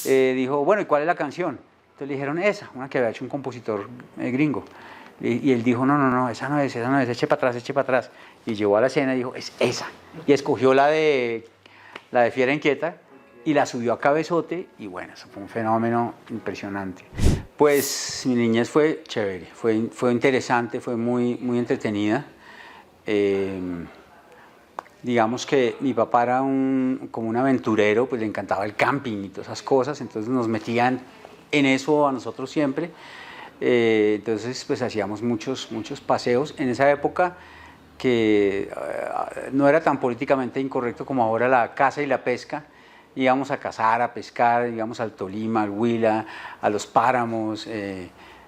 dijo, bueno, ¿y cuál es la canción? Entonces le dijeron esa, una que había hecho un compositor gringo. Y él dijo, no, no, no, esa no es, eche para atrás, eche para atrás. Y llegó a la escena y dijo, es esa. Y escogió la de Fiera Inquieta y la subió a cabezote y bueno, eso fue un fenómeno impresionante. Pues mi niñez fue chévere, fue interesante, fue muy, muy entretenida. Digamos que mi papá era como un aventurero, pues le encantaba el camping y todas esas cosas, entonces nos metían en eso a nosotros siempre. Entonces pues hacíamos muchos paseos en esa época que no era tan políticamente incorrecto como ahora la caza y la pesca. Íbamos a cazar, a pescar, íbamos al Tolima, al Huila, a los páramos.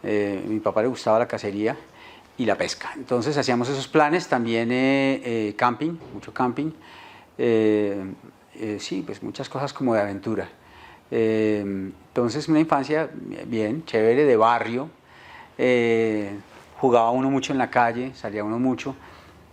Mi papá le gustaba la cacería y la pesca. Entonces hacíamos esos planes, también camping, mucho camping. Sí, pues muchas cosas como de aventura. Entonces una infancia bien, chévere, de barrio. Jugaba uno mucho en la calle, salía uno mucho.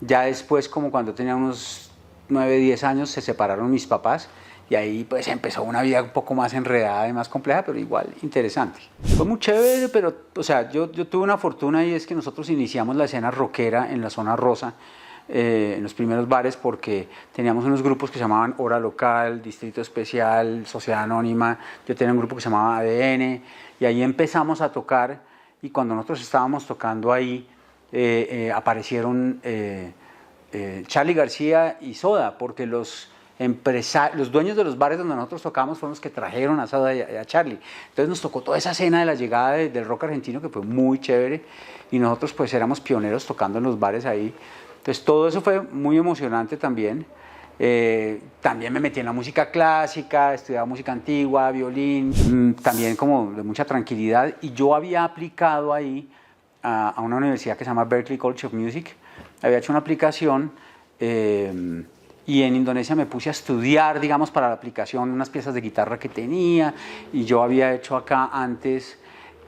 Ya después, como cuando tenía unos 9, 10 años, se separaron mis papás y ahí pues empezó una vida un poco más enredada y más compleja, pero igual interesante. Fue muy chévere, pero o sea, yo tuve una fortuna y es que nosotros iniciamos la escena rockera en la zona rosa, en los primeros bares, porque teníamos unos grupos que se llamaban Hora Local, Distrito Especial, Sociedad Anónima. Yo tenía un grupo que se llamaba ADN y ahí empezamos a tocar, y cuando nosotros estábamos tocando ahí aparecieron Charly García y Soda, porque los dueños de los bares donde nosotros tocamos fueron los que trajeron a Soda y a Charly. Entonces nos tocó toda esa escena de la llegada del rock argentino, que fue muy chévere, y nosotros pues éramos pioneros tocando en los bares ahí. Entonces todo eso fue muy emocionante también. También me metí en la música clásica, estudiaba música antigua, violín, también como de mucha tranquilidad, y yo había aplicado ahí a una universidad que se llama Berklee College of Music. Había hecho una aplicación y en Indonesia me puse a estudiar, digamos, para la aplicación unas piezas de guitarra que tenía, y yo había hecho acá antes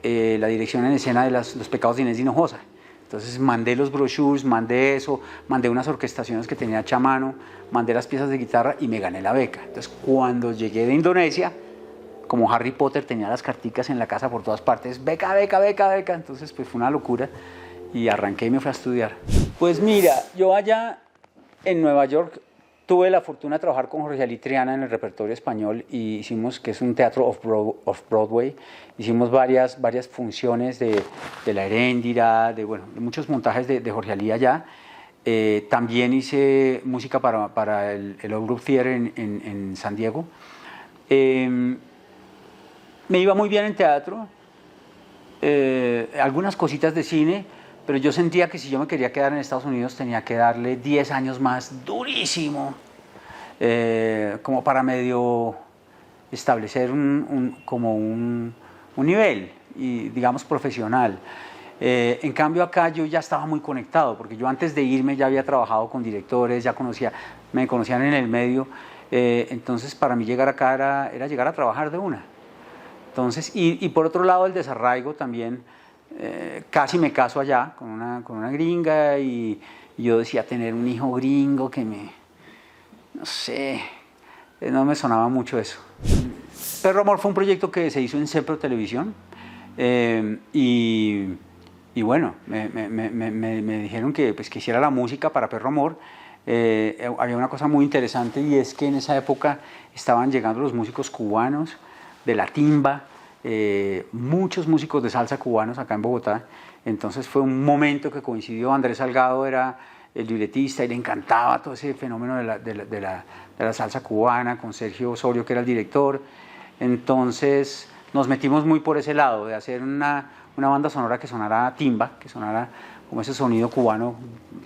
la dirección en escena de Los Pecados de Inés de Hinojosa. Entonces mandé los brochures, mandé eso, mandé unas orquestaciones que tenía hecha a mano, mandé las piezas de guitarra y me gané la beca. Entonces cuando llegué de Indonesia, como Harry Potter, tenía las carticas en la casa por todas partes, beca, beca, beca, beca. Entonces pues fue una locura y arranqué y me fui a estudiar. Pues mira, yo allá en Nueva York tuve la fortuna de trabajar con Jorge Ali Triana en el repertorio español, y hicimos, que es un teatro off-Broadway, hicimos varias funciones de La Heréndira, de muchos montajes de Jorge Ali allá. También hice música para el Old Group Theater en San Diego. Me iba muy bien en teatro, algunas cositas de cine, pero yo sentía que si yo me quería quedar en Estados Unidos tenía que darle 10 años más durísimo, como para medio establecer un nivel, y digamos profesional. En cambio acá yo ya estaba muy conectado, porque yo antes de irme ya había trabajado con directores, me conocían en el medio, entonces para mí llegar acá era llegar a trabajar de una. Entonces, y por otro lado el desarraigo también. Casi me caso allá con una gringa, y yo decía tener un hijo gringo que no sé, no me sonaba mucho eso. Perro Amor fue un proyecto que se hizo en Cepro Televisión, y bueno, me dijeron que pues que hiciera la música para Perro Amor. Había una cosa muy interesante, y es que en esa época estaban llegando los músicos cubanos de la timba, muchos músicos de salsa cubanos acá en Bogotá. Entonces fue un momento que coincidió. Andrés Salgado era el libretista y le encantaba todo ese fenómeno de la salsa cubana, con Sergio Osorio, que era el director. Entonces nos metimos muy por ese lado, de hacer una banda sonora que sonara timba, que sonara como ese sonido cubano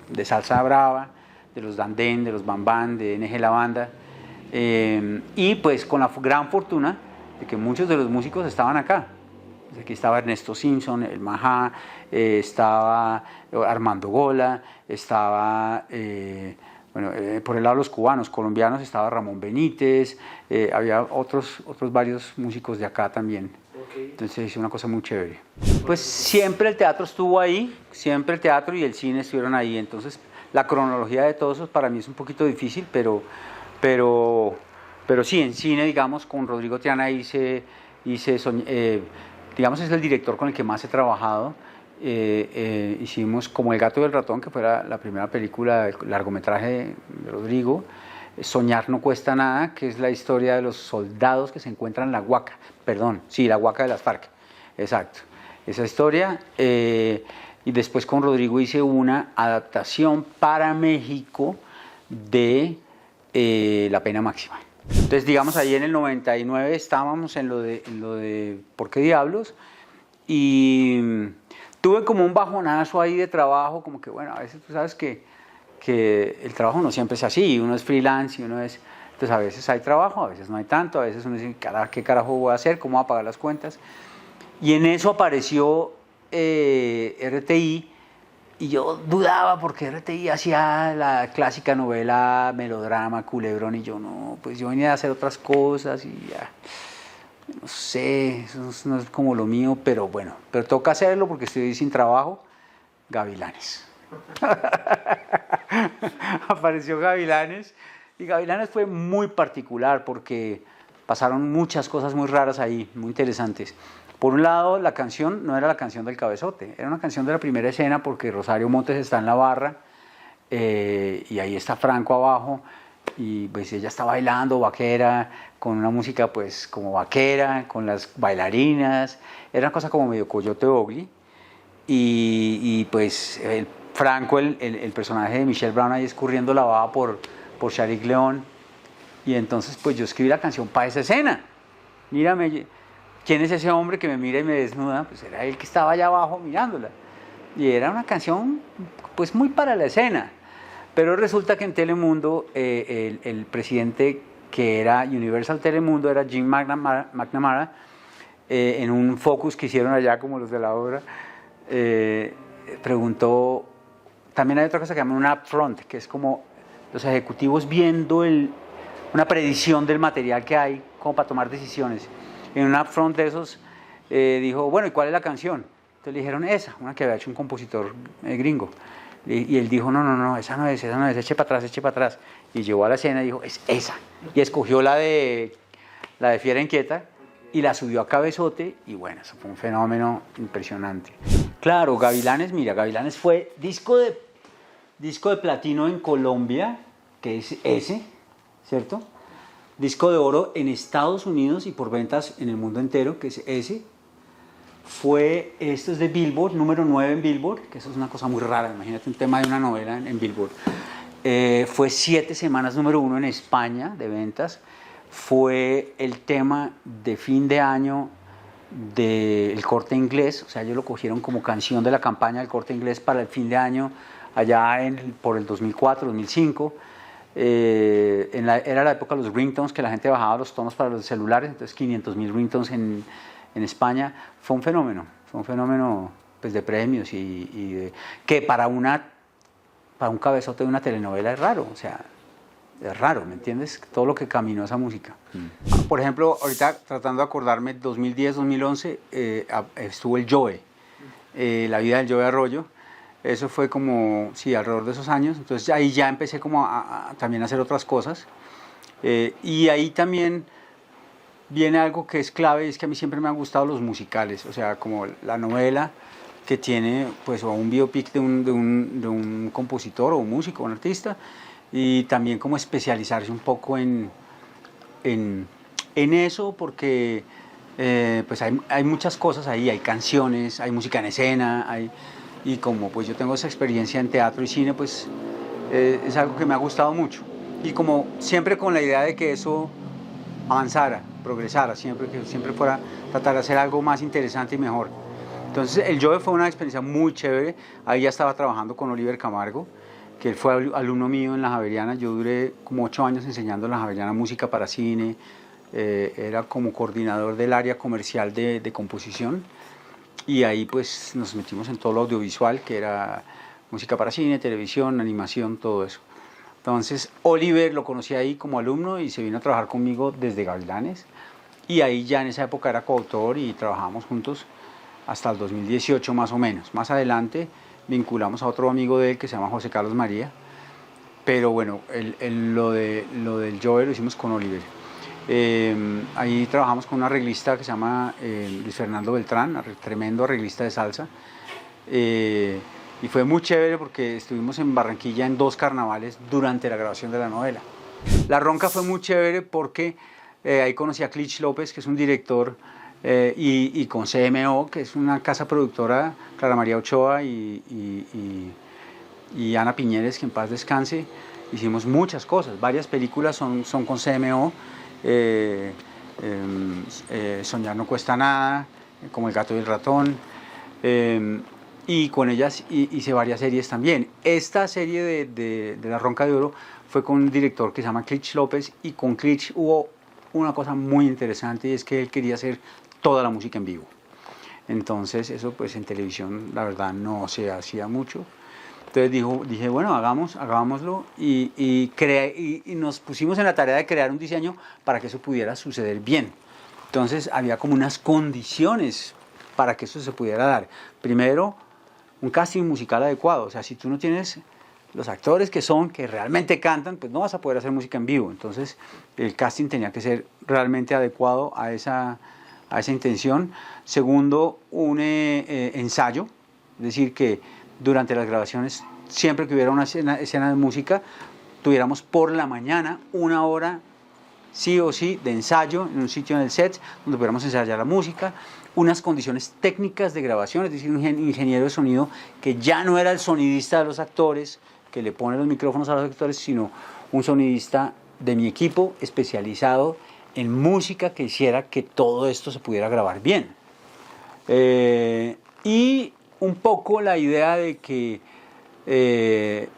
de salsa brava, de los Dandén, de los Bambán, de NG La Banda, y pues con la gran fortuna de que muchos de los músicos estaban acá. Aquí estaba Ernesto Simpson, el Majá, estaba Armando Gola, estaba, por el lado de los cubanos, colombianos, estaba Ramón Benítez, había otros varios músicos de acá también. Okay. Entonces es una cosa muy chévere. Pues siempre el teatro estuvo ahí, siempre el teatro y el cine estuvieron ahí. Entonces la cronología de todo eso para mí es un poquito difícil, pero Pero sí, en cine, digamos, con Rodrigo Triana digamos, es el director con el que más he trabajado. Hicimos Como el gato y el ratón, que fue la primera película, el largometraje de Rodrigo. Soñar no cuesta nada, que es la historia de los soldados que se encuentran en la Huaca, perdón, sí, la Huaca de las FARC, exacto, esa historia. Y después con Rodrigo hice una adaptación para México de La pena máxima. Entonces, digamos, ahí en el 99 estábamos en lo de ¿Por qué diablos? Y tuve como un bajonazo ahí de trabajo, como que bueno, a veces tú sabes que el trabajo no siempre es así, uno es freelance y uno es... Entonces a veces hay trabajo, a veces no hay tanto, a veces uno dice, ¿qué carajo voy a hacer? ¿Cómo voy a pagar las cuentas? Y en eso apareció RTI, y yo dudaba porque RTI hacía la clásica novela, melodrama, culebrón, y yo no, pues yo venía a hacer otras cosas y ya, no sé, eso no es como lo mío, pero bueno, pero toca hacerlo porque estoy sin trabajo. Gavilanes. Apareció Gavilanes, y Gavilanes fue muy particular porque pasaron muchas cosas muy raras ahí, muy interesantes. Por un lado, la canción no era la canción del Cabezote, era una canción de la primera escena porque Rosario Montes está en la barra, y ahí está Franco abajo, y pues ella está bailando vaquera, con una música pues como vaquera, con las bailarinas, era una cosa como medio Coyote Ugly, y pues Franco, el personaje de Michelle Brown ahí escurriendo la baba por Sharik León, y entonces pues yo escribí la canción para esa escena. Mírame, ¿quién es ese hombre que me mira y me desnuda? Pues era él que estaba allá abajo mirándola. Y era una canción pues muy para la escena. Pero resulta que en Telemundo, el presidente que era Universal Telemundo era Jim McNamara, en un focus que hicieron allá como los de la obra, preguntó, también hay otra cosa que llaman una upfront, que es como los ejecutivos viendo una predicción del material que hay como para tomar decisiones. En una upfront de esos dijo, bueno, ¿y cuál es la canción? Entonces le dijeron esa, una que había hecho un compositor gringo. Y él dijo, no, esa no es, eche para atrás. Y llegó a la escena y dijo, es esa. Y escogió la de Fiera Inquieta y la subió a Cabezote, y bueno, eso fue un fenómeno impresionante. Claro, Gavilanes, mira, Gavilanes fue disco de platino en Colombia, que es ese, ¿cierto? Disco de oro en Estados Unidos y por ventas en el mundo entero, que es ese. Esto es de Billboard, número 9 en Billboard, que eso es una cosa muy rara, imagínate un tema de una novela en Billboard. Fue 7 semanas número 1 en España de ventas. Fue el tema de fin de año del Corte Inglés, o sea, ellos lo cogieron como canción de la campaña del Corte Inglés para el fin de año, allá por el 2004, 2005. Era la época de los ringtones, que la gente bajaba los tonos para los celulares, entonces 500.000 ringtones en España. Fue un fenómeno pues, de premios que para un cabezote de una telenovela es raro, o sea, es raro, ¿me entiendes? Todo lo que caminó esa música. Por ejemplo, ahorita tratando de acordarme, 2010, 2011, estuvo el Joe, La vida del Joe Arroyo. Eso fue como, sí, alrededor de esos años. Entonces ahí ya empecé como también a hacer otras cosas. Y ahí también viene algo que es clave, y es que a mí siempre me han gustado los musicales, o sea, como la novela que tiene, pues, o un biopic de un compositor o un músico o un artista, y también como especializarse un poco en eso, porque pues hay muchas cosas ahí, hay canciones, hay música en escena, y como pues yo tengo esa experiencia en teatro y cine, pues es algo que me ha gustado mucho, y como siempre con la idea de que eso avanzara, progresara, que siempre fuera tratar de hacer algo más interesante y mejor. Entonces el Joe fue una experiencia muy chévere. Ahí ya estaba trabajando con Oliver Camargo, que él fue alumno mío en la Javeriana. Yo duré como 8 años enseñando en la Javeriana música para cine, era como coordinador del área comercial de composición, y ahí pues nos metimos en todo lo audiovisual, que era música para cine, televisión, animación, todo eso. Entonces Oliver lo conocí ahí como alumno y se vino a trabajar conmigo desde Gavilanes, y ahí ya en esa época era coautor y trabajamos juntos hasta el 2018 más o menos. Más adelante vinculamos a otro amigo de él que se llama José Carlos María, pero bueno, lo del Joe lo hicimos con Oliver. Ahí trabajamos con un arreglista que se llama Luis Fernando Beltrán, tremendo arreglista de salsa. Y fue muy chévere porque estuvimos en Barranquilla en 2 carnavales durante la grabación de la novela. La Ronca fue muy chévere porque ahí conocí a Clich López, que es un director, y con CMO, que es una casa productora, Clara María Ochoa y Ana Piñeres, que en paz descanse. Hicimos muchas cosas, varias películas son con CMO. Soñar no cuesta nada, como El gato y el ratón, y con ellas hice varias series también. Esta serie de La Ronca de Oro fue con un director que se llama Clich López, y con Clich hubo una cosa muy interesante, y es que él quería hacer toda la música en vivo. Entonces eso pues en televisión la verdad no se hacía mucho. Entonces dije, bueno, hagámoslo, y nos pusimos en la tarea de crear un diseño para que eso pudiera suceder bien. Entonces había como unas condiciones para que eso se pudiera dar. Primero, un casting musical adecuado. O sea, si tú no tienes los actores que realmente cantan, pues no vas a poder hacer música en vivo. Entonces el casting tenía que ser realmente adecuado a esa intención. Segundo, un ensayo, es decir, que durante las grabaciones, siempre que hubiera una escena de música, tuviéramos por la mañana 1 hora, sí o sí, de ensayo en un sitio en el set, donde pudiéramos ensayar la música, unas condiciones técnicas de grabación, es decir, un ingeniero de sonido que ya no era el sonidista de los actores, que le pone los micrófonos a los actores, sino un sonidista de mi equipo especializado en música que hiciera que todo esto se pudiera grabar bien. Y un poco la idea de que,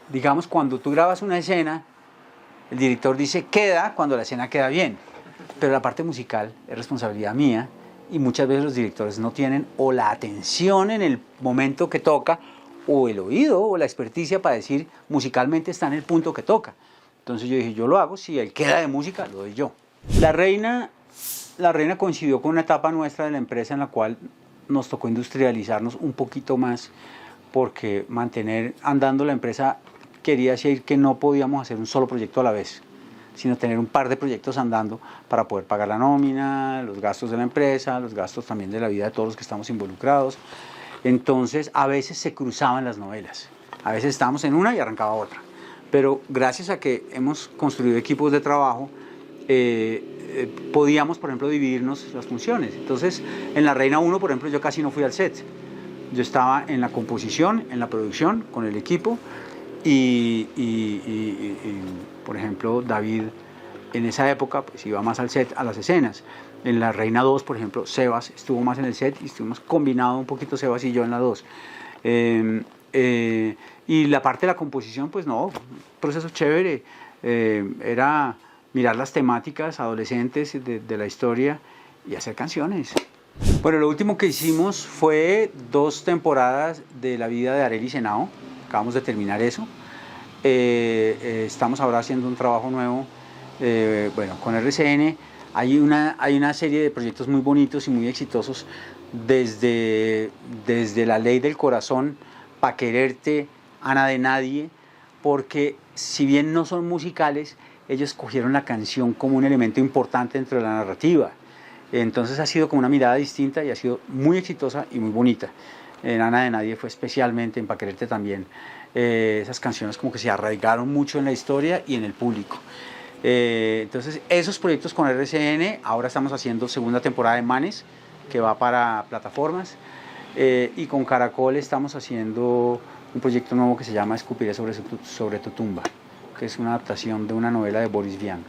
digamos, cuando tú grabas una escena, el director dice queda cuando la escena queda bien, pero la parte musical es responsabilidad mía, y muchas veces los directores no tienen o la atención en el momento que toca, o el oído o la experticia para decir musicalmente está en el punto que toca. Entonces yo dije, yo lo hago, si él queda de música, lo doy yo. La Reina coincidió con una etapa nuestra de la empresa en la cual nos tocó industrializarnos un poquito más, porque mantener andando la empresa quería decir que no podíamos hacer un solo proyecto a la vez, sino tener un par de proyectos andando para poder pagar la nómina, los gastos de la empresa, los gastos también de la vida de todos los que estamos involucrados. Entonces a veces se cruzaban las novelas, a veces estábamos en una y arrancaba otra, pero gracias a que hemos construido equipos de trabajo, podíamos, por ejemplo, dividirnos las funciones. Entonces, en La Reina 1, por ejemplo, yo casi no fui al set. Yo estaba en la composición, en la producción, con el equipo, y por ejemplo, David, en esa época, pues iba más al set, a las escenas. En La Reina 2, por ejemplo, Sebas estuvo más en el set, y estuvimos combinado un poquito Sebas y yo en la 2. Y la parte de la composición, pues no, un proceso chévere. Era mirar las temáticas adolescentes de la historia y hacer canciones. Bueno, lo último que hicimos fue 2 temporadas de la vida de Arelis Henao. Acabamos de terminar eso. Estamos ahora haciendo un trabajo nuevo, bueno, con RCN. Hay una serie de proyectos muy bonitos y muy exitosos, desde La Ley del Corazón, Pa' Quererte, Ana de Nadie, porque si bien no son musicales, ellos cogieron la canción como un elemento importante dentro de la narrativa. Entonces ha sido como una mirada distinta y ha sido muy exitosa y muy bonita. En Ana de Nadie fue especialmente, en Pa' Quererte también. Esas canciones como que se arraigaron mucho en la historia y en el público. Entonces esos proyectos con RCN, ahora estamos haciendo 2ª temporada de Manes, que va para plataformas, y con Caracol estamos haciendo un proyecto nuevo que se llama Escupiré sobre tu tumba, que es una adaptación de una novela de Boris Vian.